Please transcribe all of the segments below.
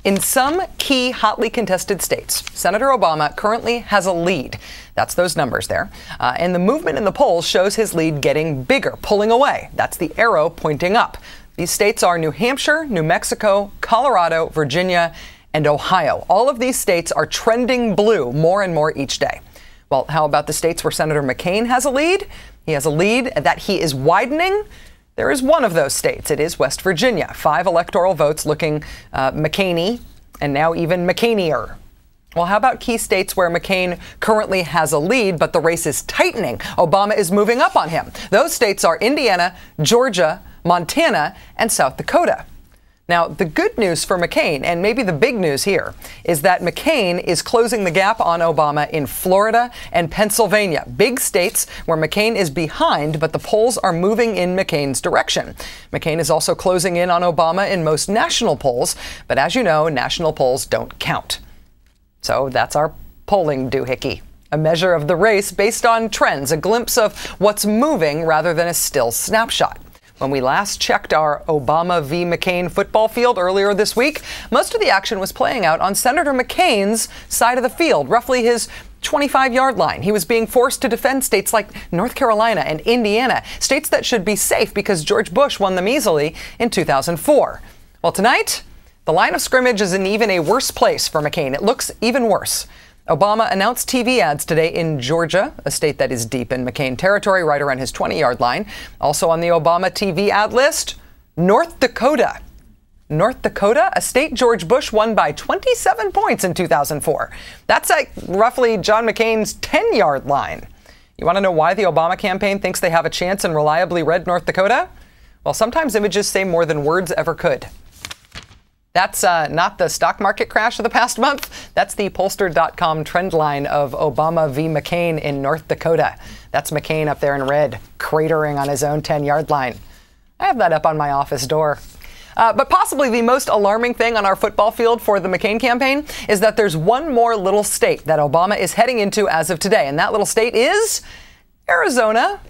In some key hotly contested states, Senator Obama currently has a lead. That's those numbers there. And the movement in the polls shows his lead getting bigger, pulling away. That's the arrow pointing up. These states are New Hampshire, New Mexico, Colorado, Virginia, and Ohio. All of these states are trending blue more and more each day. Well, how about the states where Senator McCain has a lead? He has a lead that he is widening. There is one of those states. It is West Virginia. 5 electoral votes looking McCain-y, and now even McCain-ier. Well, how about key states where McCain currently has a lead, but the race is tightening? Obama is moving up on him. Those states are Indiana, Georgia, Montana, and South Dakota. Now, the good news for McCain, and maybe the big news here, is that McCain is closing the gap on Obama in Florida and Pennsylvania, big states where McCain is behind, but the polls are moving in McCain's direction. McCain is also closing in on Obama in most national polls, but as you know, national polls don't count. So that's our polling doohickey, a measure of the race based on trends, a glimpse of what's moving rather than a still snapshot. When we last checked our Obama v. McCain football field earlier this week, most of the action was playing out on Senator McCain's side of the field, roughly his 25-yard line. He was being forced to defend states like North Carolina and Indiana, states that should be safe because George Bush won them easily in 2004. Well, tonight, the line of scrimmage is in even a worse place for McCain. It looks even worse. Obama announced TV ads today in Georgia, a state that is deep in McCain territory, right around his 20-yard line. Also on the Obama TV ad list, North Dakota. North Dakota, a state George Bush won by 27 points in 2004. That's like roughly John McCain's 10-yard line. You want to know why the Obama campaign thinks they have a chance in reliably red North Dakota? Well, sometimes images say more than words ever could. That's not the stock market crash of the past month. That's the pollster.com trend line of Obama v. McCain in North Dakota. That's McCain up there in red, cratering on his own 10-yard line. I have that up on my office door. But possibly the most alarming thing on our football field for the McCain campaign is that there's one more little state that Obama is heading into as of today, and that little state is Arizona.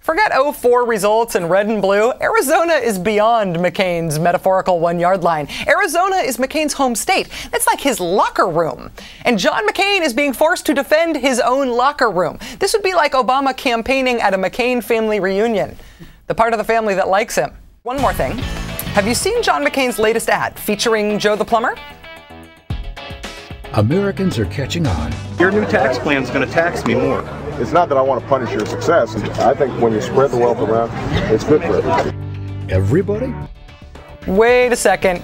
Forget 04 results in red and blue. Arizona is beyond McCain's metaphorical 1-yard line. Arizona is McCain's home state. That's like his locker room. And John McCain is being forced to defend his own locker room. This would be like Obama campaigning at a McCain family reunion, the part of the family that likes him. One more thing. Have you seen John McCain's latest ad featuring Joe the Plumber? Americans are catching on. Your new tax plan is going to tax me more. It's not that I want to punish your success. I think when you spread the wealth around, it's good for everybody. Everybody? Wait a second.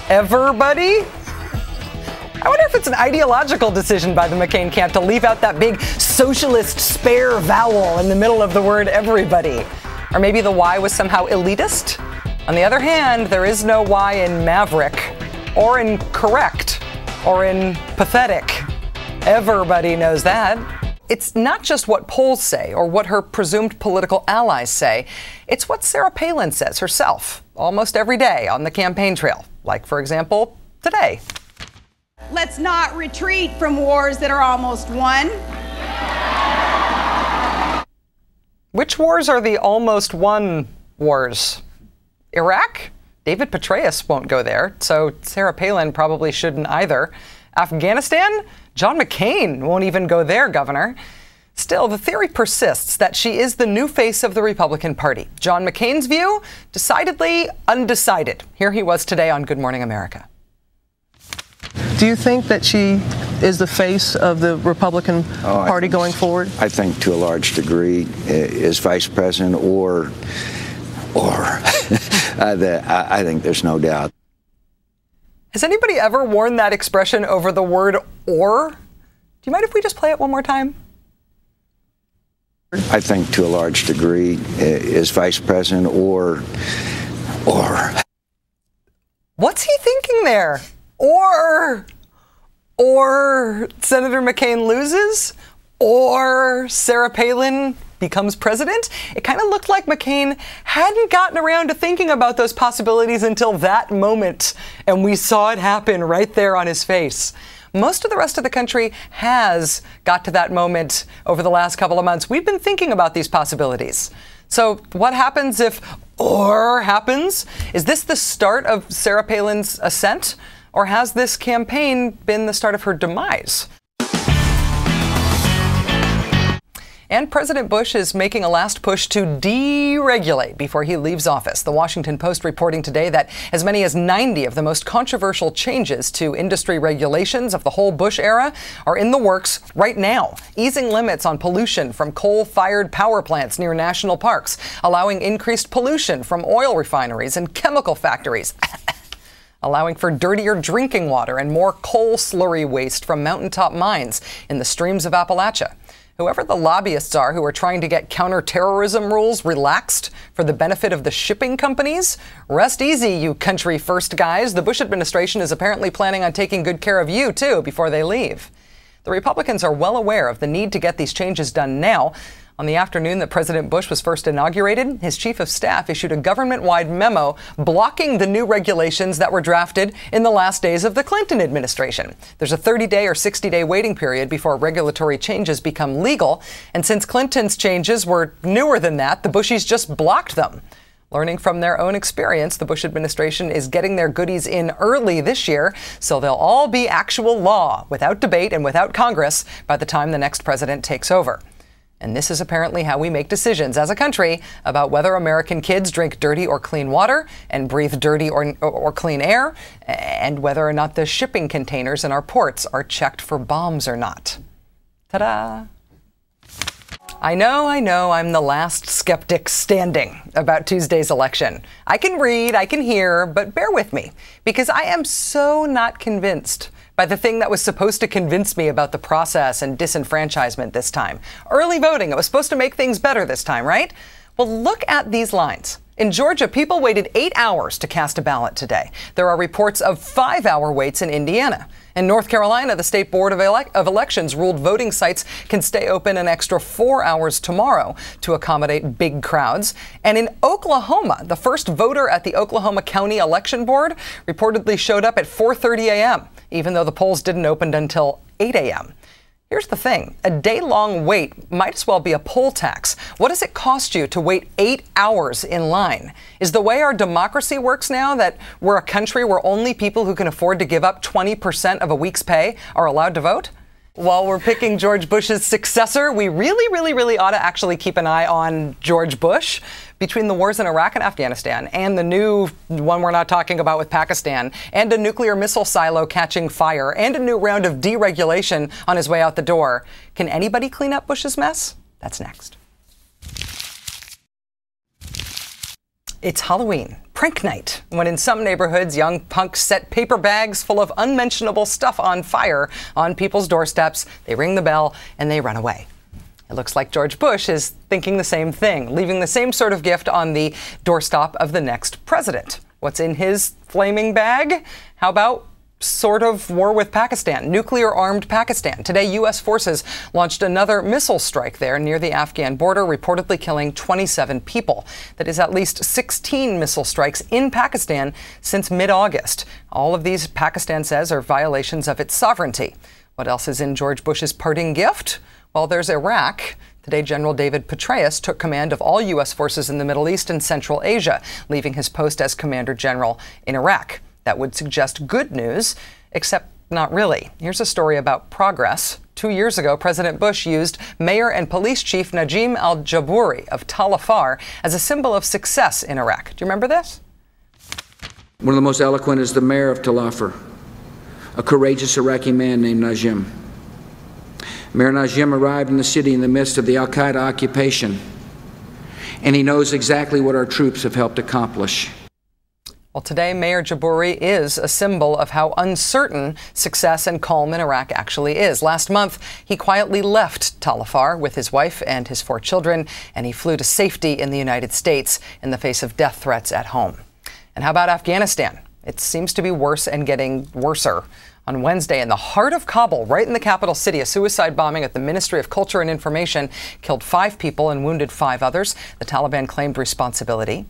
Everybody? I wonder if it's an ideological decision by the McCain camp to leave out that big socialist spare vowel in the middle of the word everybody. Or maybe the Y was somehow elitist? On the other hand, there is no Y in maverick, or in correct, or in pathetic. Everybody knows that. It's not just what polls say or what her presumed political allies say. It's what Sarah Palin says herself almost every day on the campaign trail. Like, for example, today. Let's not retreat from wars that are almost won. Which wars are the almost won wars? Iraq? David Petraeus won't go there, so Sarah Palin probably shouldn't either. Afghanistan? John McCain won't even go there, Governor. Still, the theory persists that she is the new face of the Republican Party. John McCain's view? Decidedly undecided. Here he was today on Good Morning America. Do you think that she is the face of the Republican Party going forward? I think to a large degree is vice president or I think there's no doubt. Has anybody ever worn that expression over the word or? Do you mind if we just play it one more time? I think to a large degree is vice president or. What's he thinking there? Or Senator McCain loses? Or Sarah Palin becomes president? It kind of looked like McCain hadn't gotten around to thinking about those possibilities until that moment, and we saw it happen right there on his face. Most of the rest of the country has got to that moment over the last couple of months. We've been thinking about these possibilities. So what happens if or happens? Is this the start of Sarah Palin's ascent? Or has this campaign been the start of her demise? And President Bush is making a last push to deregulate before he leaves office. The Washington Post reporting today that as many as 90 of the most controversial changes to industry regulations of the whole Bush era are in the works right now. Easing limits on pollution from coal-fired power plants near national parks, allowing increased pollution from oil refineries and chemical factories. Allowing for dirtier drinking water and more coal slurry waste from mountaintop mines in the streams of Appalachia. Whoever the lobbyists are who are trying to get counterterrorism rules relaxed for the benefit of the shipping companies, rest easy, you country first guys. The Bush administration is apparently planning on taking good care of you, too, before they leave. The Republicans are well aware of the need to get these changes done now. On the afternoon that President Bush was first inaugurated, his chief of staff issued a government-wide memo blocking the new regulations that were drafted in the last days of the Clinton administration. There's a 30-day or 60-day waiting period before regulatory changes become legal. And since Clinton's changes were newer than that, the Bushies just blocked them. Learning from their own experience, the Bush administration is getting their goodies in early this year, so they'll all be actual law, without debate and without Congress, by the time the next president takes over. And this is apparently how we make decisions as a country about whether American kids drink dirty or clean water and breathe dirty or clean air, and whether or not the shipping containers in our ports are checked for bombs or not. Ta-da! I know, I'm the last skeptic standing about Tuesday's election. I can read, I can hear, but bear with me, because I am so not convinced by the thing that was supposed to convince me about the process and disenfranchisement this time. Early voting, it was supposed to make things better this time, right? Well, look at these lines. In Georgia, people waited 8 hours to cast a ballot today. There are reports of 5-hour waits in Indiana. In North Carolina, the State Board of Elections ruled voting sites can stay open an extra 4 hours tomorrow to accommodate big crowds. And in Oklahoma, the first voter at the Oklahoma County Election Board reportedly showed up at 4:30 a.m., even though the polls didn't open until 8 a.m. Here's the thing. A day-long wait might as well be a poll tax. What does it cost you to wait 8 hours in line? Is the way our democracy works now that we're a country where only people who can afford to give up 20% of a week's pay are allowed to vote? While we're picking George Bush's successor, we really ought to actually keep an eye on George Bush. Between the wars in Iraq and Afghanistan and the new one we're not talking about with Pakistan and a nuclear missile silo catching fire and a new round of deregulation on his way out the door, can anybody clean up Bush's mess? That's next. It's Halloween, prank night, when in some neighborhoods, young punks set paper bags full of unmentionable stuff on fire on people's doorsteps. They ring the bell and they run away. It looks like George Bush is thinking the same thing, leaving the same sort of gift on the doorstep of the next president. What's in his flaming bag? How about sort of war with Pakistan, nuclear-armed Pakistan? Today, U.S. forces launched another missile strike there near the Afghan border, reportedly killing 27 people. That is at least 16 missile strikes in Pakistan since mid-August. All of these, Pakistan says, are violations of its sovereignty. What else is in George Bush's parting gift? Well, there's Iraq. Today, General David Petraeus took command of all U.S. forces in the Middle East and Central Asia, leaving his post as Commander General in Iraq. That would suggest good news, except not really. Here's a story about progress. 2 years ago, President Bush used Mayor and Police Chief Najim al-Jabouri of Tal Afar as a symbol of success in Iraq. Do you remember this? One of the most eloquent is the mayor of Tal Afar, a courageous Iraqi man named Najim. Mayor Najim arrived in the city in the midst of the al-Qaeda occupation, and he knows exactly what our troops have helped accomplish. Well, today, Mayor Jabouri is a symbol of how uncertain success and calm in Iraq actually is. Last month, he quietly left Tal Afar with his wife and his 4 children, and he flew to safety in the United States in the face of death threats at home. And how about Afghanistan? It seems to be worse and getting worser. On Wednesday, in the heart of Kabul, right in the capital city, a suicide bombing at the Ministry of Culture and Information killed 5 people and wounded 5 others. The Taliban claimed responsibility.